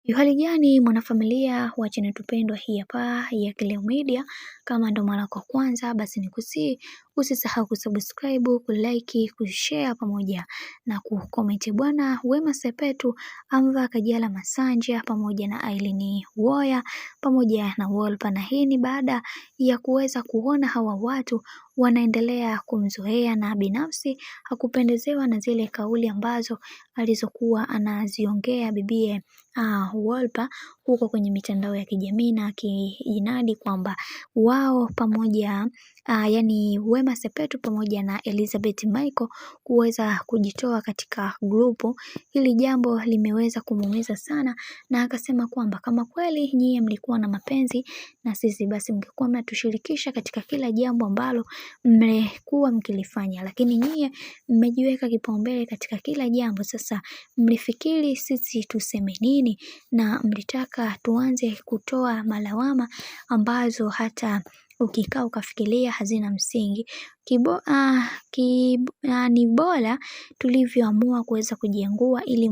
Hali gani mwanafamilia wa channel tupendwa hii hapa ya Kileo Media. Kama ndo mara kwa kwanza basi nikusihi usisahau kusubscribe, kulike, kushare pamoja na kucomment. Bwana Wema Sepetu, Amva Kajala Masanja pamoja na Aileen Woya pamoja na Wolper, na hii ni baada ya kuweza kuona hawa watu wanaendelea kumzoea, na binafsi hakupendezewa na zile kauli ambazo alizokuwa anaziongea bibie Wolper huko kwenye mitandao ya kijamii, na akijinadi kwamba wao pamoja yani Wema Sepetu pamoja na Elizabeth Michael kuweza kujitoa katika grupu. Hili jambo limeweza kumuumiza sana, na akasema kwamba kama kweli nyie mlikuwa na mapenzi na sisi, basi mngekuwa mnatushirikisha katika kila jambo ambalo mmekuwa mkilifanya, lakini nyie mmejiweka kipaumbele katika kila jambo. Sasa mlifikiri sisi tuseme nini, na mlitaka tuanze kutoa malawama ambazo hata ukikaa ukafikiria hazina msingi. Ni bora tulivyoamua kuweza kujiengua ili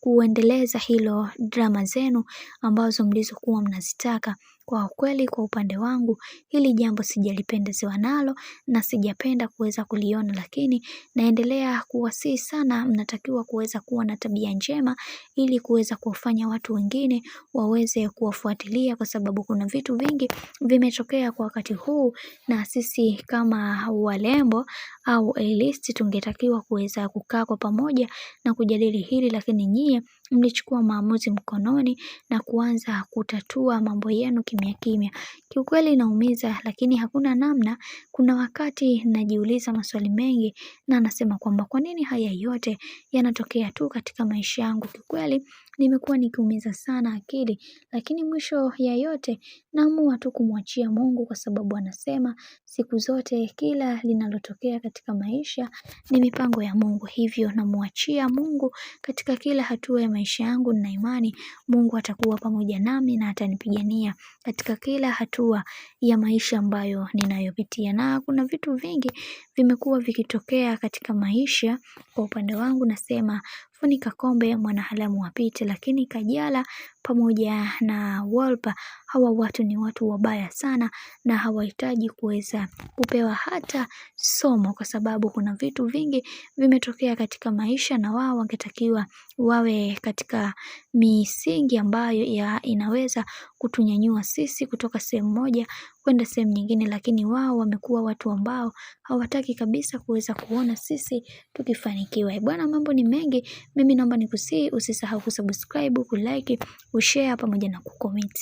kuendeleza hilo drama zenu ambazo mlizokuwa mnazitaka. Kwa kweli kwa upande wangu hili jambo sijalipendezewa nalo na sijapenda kuweza kuliona, lakini naendelea kuwasihi sana, mnatakiwa kuweza kuwa na tabia njema ili kuweza kuwafanya watu wengine waweze kuwafuatilia, kwa sababu kuna vitu vingi vimetokea kwa wakati huu, na sisi kama walembo au A-list tungetakiwa kuweza kukaa kwa pamoja na kujadili hili, lakini nyie mlichukua maamuzi mkononi na kuanza kutatua mambo yenu kimya kimya. Kiukweli inaumiza, lakini hakuna namna. Kuna wakati najiuliza maswali mengi na nasema kwamba kwa nini haya yote yanatokea tu katika maisha yangu. Kiukweli nimekuwa nikiumiza sana akili, lakini mwisho ya yote naamua tu kumwachia Mungu, kwa sababu anasema siku zote kila linalotokea katika maisha ni mipango ya Mungu. Hivyo namuachia Mungu katika kila hatua ya maisha yangu, na imani Mungu atakuwa pamoja nami na atanipigania katika kila hatua ya maisha ambayo ninayopitia. Na kuna vitu vingi vimekuwa vikitokea katika maisha. Kwa upande wangu nasema funika kombe mwanaharamu wapite, lakini Kajala pamoja na Wolper, hawa watu ni watu wabaya sana na hawahitaji kuweza kupewa hata somo, kwa sababu kuna vitu vingi vimetokea katika maisha, na wao wangetakiwa wawe katika misingi ambayo inaweza kutunyanyua sisi kutoka sehemu moja kwenda sehemu nyingine, lakini wao wamekuwa watu ambao hawataki kabisa kuweza kuona sisi tukifanikiwa. Bwana, mambo ni mengi, mimi naomba nikusihi usisahau kusubscribe, kulike, kushare pamoja na kucomment.